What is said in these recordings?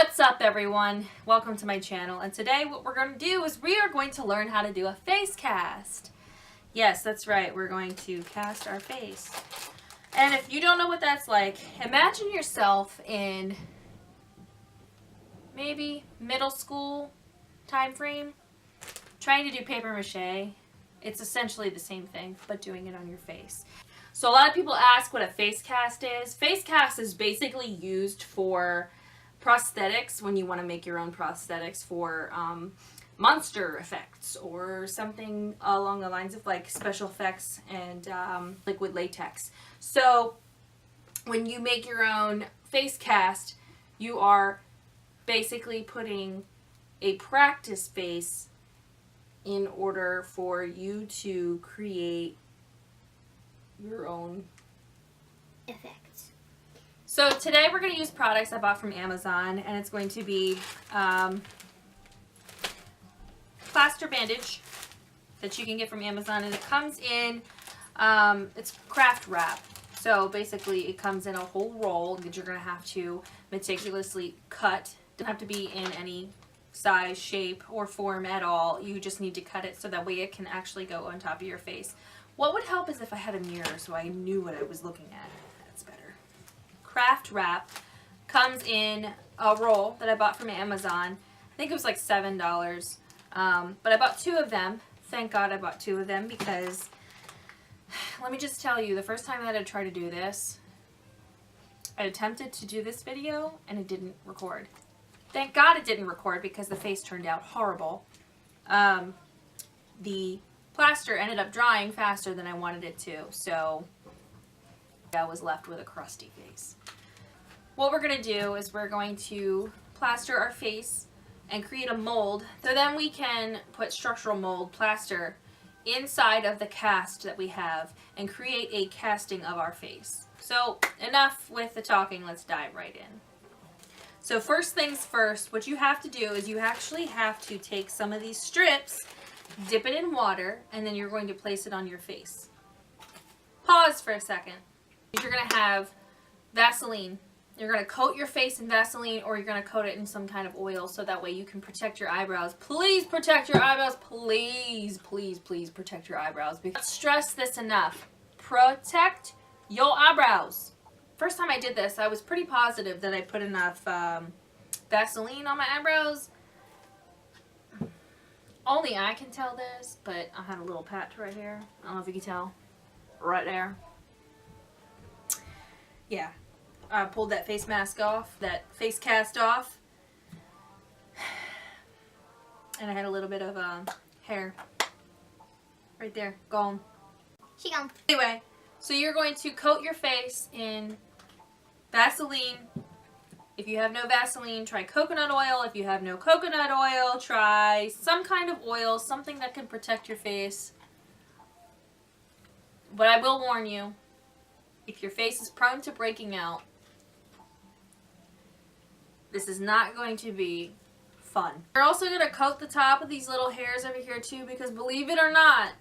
What's up, everyone? Welcome to my channel, and today what we're going to do is we are going to learn how to do a face cast. Yes, that's right, we're going to cast our face. And if you don't know what that's like, imagine yourself in maybe middle school time frame trying to do paper mache. It's essentially the same thing, but doing it on your face. So a lot of people ask what a face cast is. Face cast is basically used for prosthetics when you want to make your own prosthetics for monster effects or something along the lines of like special effects and liquid latex. So when you make your own face cast, you are basically putting a practice face in order for you to create your own effects. So today we're going to use products I bought from Amazon, and it's going to be plaster bandage that you can get from Amazon, and it comes in, it's craft wrap. So basically it comes in a whole roll that you're going to have to meticulously cut. It doesn't have to be in any size, shape, or form at all. You just need to cut it so that way it can actually go on top of your face. What would help is if I had a mirror so I knew what I was looking at. That's better. Craft wrap comes in a roll that I bought from Amazon. I think it was like $7. But I bought 2 of them. Thank God I bought 2 of them because let me just tell you, the first time I had to try to do this, I attempted to do this video and it didn't record. Thank God it didn't record because the face turned out horrible. The plaster ended up drying faster than I wanted it to, so I was left with a crusty face. What we're going to do is we're going to plaster our face and create a mold, so then we can put structural mold plaster inside of the cast that we have and create a casting of our face. So enough with the talking, let's dive right in. So first things first, what you have to do is you actually have to take some of these strips, dip it in water, and then you're going to place it on your face. Pause for a second. You're going to have Vaseline. You're going to coat your face in Vaseline, or you're going to coat it in some kind of oil so that way you can protect your eyebrows. Please protect your eyebrows. Please, please, please protect your eyebrows. Because stress this enough. Protect your eyebrows. First time I did this, I was pretty positive that I put enough Vaseline on my eyebrows. Only I can tell this, but I had a little patch right here. I don't know if you can tell. Right there. Yeah. I pulled that face mask off, that face cast off. And I had a little bit of hair. Right there. Gone. She gone. Anyway, so you're going to coat your face in Vaseline. If you have no Vaseline, try coconut oil. If you have no coconut oil, try some kind of oil, something that can protect your face. But I will warn you, if your face is prone to breaking out, this is not going to be fun. You're also going to coat the top of these little hairs over here too, because believe it or not,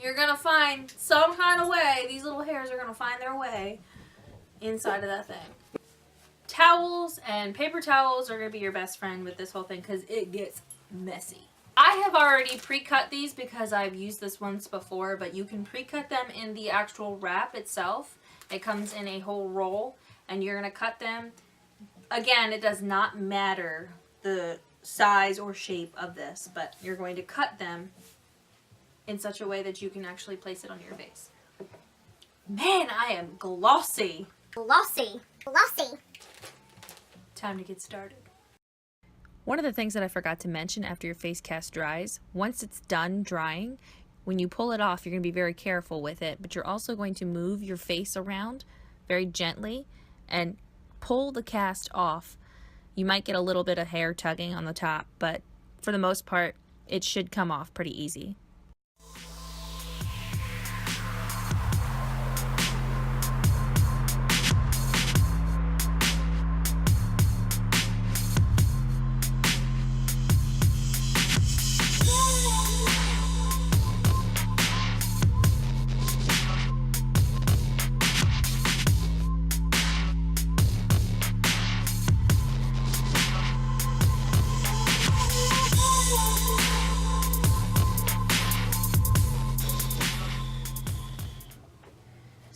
you're going to find some kind of way, these little hairs are going to find their way inside of that thing. Towels and paper towels are going to be your best friend with this whole thing because it gets messy. I have already pre-cut these because I've used this once before, but you can pre-cut them in the actual wrap itself. It comes in a whole roll and you're going to cut them. Again, it does not matter the size or shape of this, but you're going to cut them in such a way that you can actually place it on your face. Man, I am glossy. Glossy. Glossy. Time to get started. One of the things that I forgot to mention after your face cast dries, once it's done drying, when you pull it off, you're going to be very careful with it, but you're also going to move your face around very gently and pull the cast off. You might get a little bit of hair tugging on the top, but for the most part, it should come off pretty easy.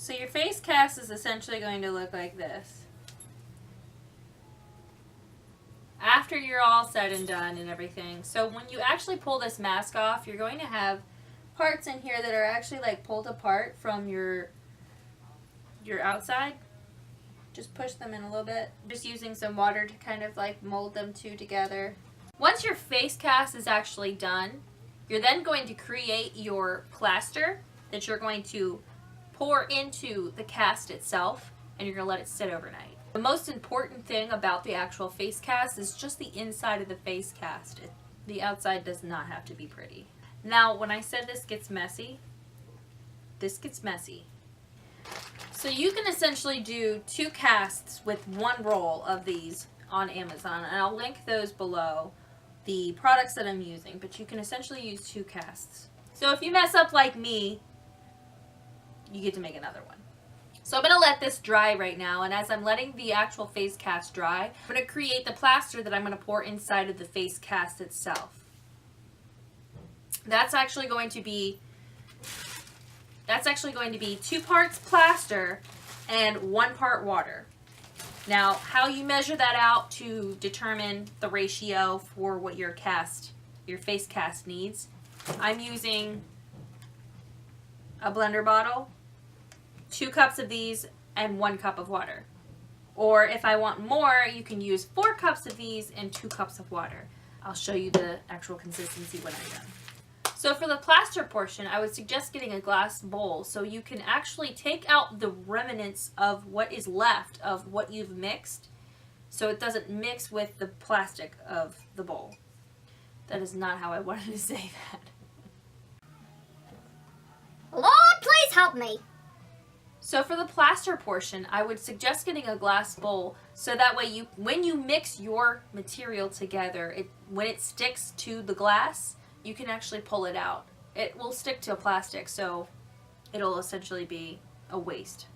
So your face cast is essentially going to look like this. After you're all said and done and everything. So when you actually pull this mask off, you're going to have parts in here that are actually like pulled apart from your outside. Just push them in a little bit. Just using some water to kind of like mold them two together. Once your face cast is actually done, you're then going to create your plaster that you're going to pour into the cast itself, and you're going to let it sit overnight. The most important thing about the actual face cast is just the inside of the face cast. The outside does not have to be pretty. Now, when I said this gets messy, this gets messy. So you can essentially do 2 casts with 1 roll of these on Amazon, and I'll link those below, the products that I'm using, but you can essentially use 2 casts. So if you mess up like me, you get to make another one. So I'm going to let this dry right now, and as I'm letting the actual face cast dry, I'm going to create the plaster that I'm going to pour inside of the face cast itself. That's actually going to be 2 parts plaster and 1 part water. Now, how you measure that out to determine the ratio for what your face cast needs, I'm using a blender bottle, 2 cups of these, and 1 cup of water. Or if I want more, you can use 4 cups of these and 2 cups of water. I'll show you the actual consistency when I'm done. So for the plaster portion, I would suggest getting a glass bowl so you can actually take out the remnants of what is left of what you've mixed, so it doesn't mix with the plastic of the bowl. That is not how I wanted to say that. Lord, please help me. So for the plaster portion, I would suggest getting a glass bowl so that way when you mix your material together, when it sticks to the glass, you can actually pull it out. It will stick to plastic, so it'll essentially be a waste.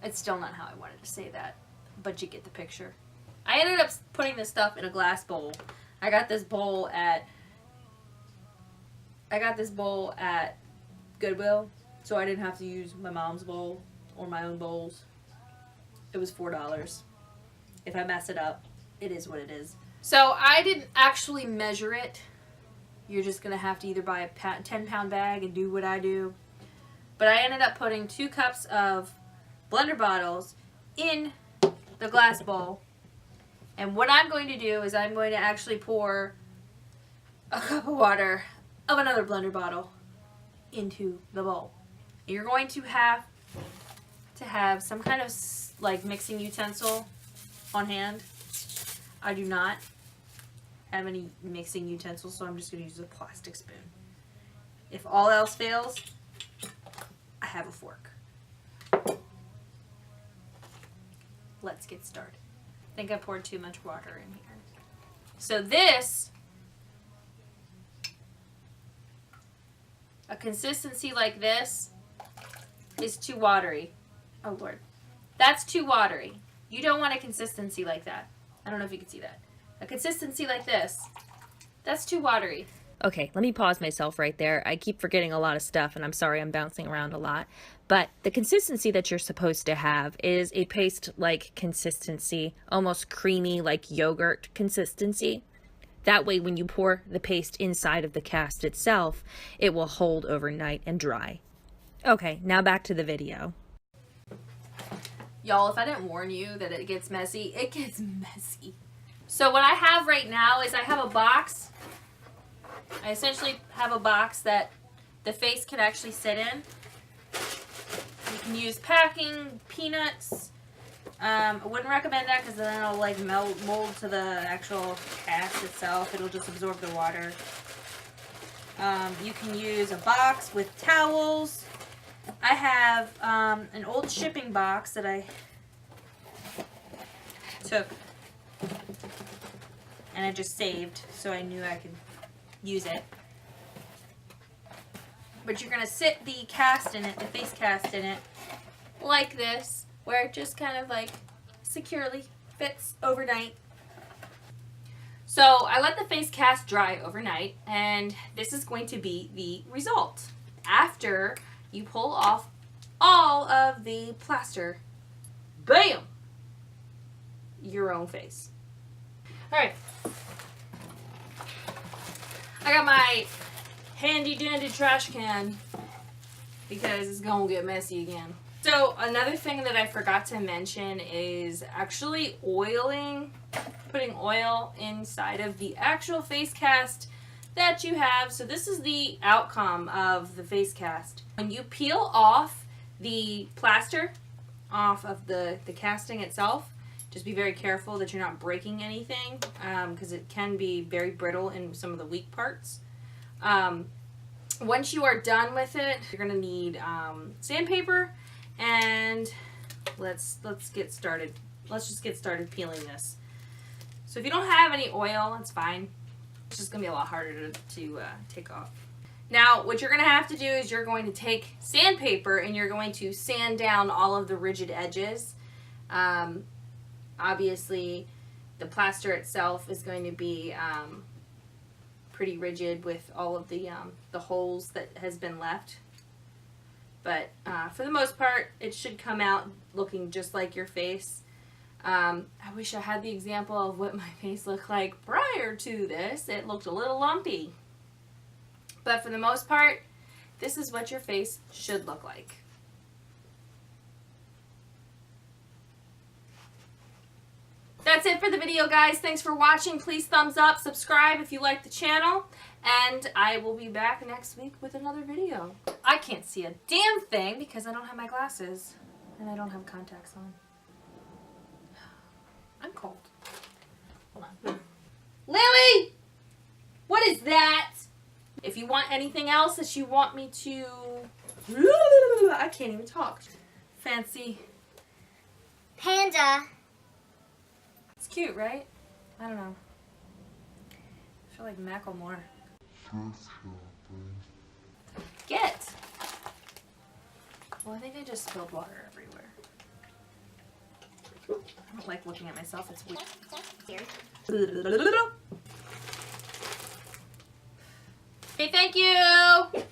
It's still not how I wanted to say that, but you get the picture. I ended up putting this stuff in a glass bowl. I got this bowl at Goodwill, so I didn't have to use my mom's bowl or my own bowls. It was $4. If I mess it up, it is what it is. So I didn't actually measure it. You're just going to have to either buy a 10-pound bag and do what I do. But I ended up putting 2 cups of blender bottles in the glass bowl. And what I'm going to do is I'm going to actually pour a cup of water of another blender bottle into the bowl. You're going to have some kind of like mixing utensil on hand. I do not have any mixing utensils, so I'm just going to use a plastic spoon. If all else fails, I have a fork. Let's get started. I think I poured too much water in here. So this, a consistency like this is too watery. Oh Lord. That's too watery. You don't want a consistency like that. I don't know if you can see that. A consistency like this, that's too watery. Okay, let me pause myself right there. I keep forgetting a lot of stuff, and I'm sorry I'm bouncing around a lot. But the consistency that you're supposed to have is a paste-like consistency, almost creamy, like yogurt consistency. That way, when you pour the paste inside of the cast itself, it will hold overnight and dry. Okay, now back to the video. Y'all, if I didn't warn you that it gets messy, it gets messy. So what I have right now is I have a box. I essentially have a box that the face can actually sit in. You can use packing, peanuts. I wouldn't recommend that because then it'll like mold to the actual cast itself. It'll just absorb the water. You can use a box with towels. I have an old shipping box that I took and I just saved so I knew I could use it. But you're going to sit the cast in it, the face cast in it, like this, where it just kind of like securely fits overnight. So I let the face cast dry overnight, and this is going to be the result. After you pull off all of the plaster. Bam! Your own face. Alright. I got my handy dandy trash can because it's gonna get messy again. So another thing that I forgot to mention is actually oiling, putting oil inside of the actual face cast that you have. So this is the outcome of the face cast. When you peel off the plaster off of the casting itself, just be very careful that you're not breaking anything because it can be very brittle in some of the weak parts. Once you are done with it, you're gonna need sandpaper, and let's get started. Let's just get started peeling this. So if you don't have any oil, it's fine. It's just gonna be a lot harder to take off. Now, what you're gonna have to do is you're going to take sandpaper and you're going to sand down all of the rigid edges. Obviously, the plaster itself is going to be pretty rigid with all of the holes that has been left. But for the most part, it should come out looking just like your face. I wish I had the example of what my face looked like prior to this. It looked a little lumpy. But for the most part, this is what your face should look like. That's it for the video, guys. Thanks for watching. Please thumbs up, subscribe if you like the channel, and I will be back next week with another video. I can't see a damn thing because I don't have my glasses and I don't have contacts on. I'm cold. Hold on. Lily! What is that? If you want anything else that you want me to... I can't even talk. Fancy. Panda. It's cute, right? I don't know. I feel like Macklemore. Get! Well, I think I just spilled water everywhere. I don't like looking at myself. It's weird. Okay, thank you!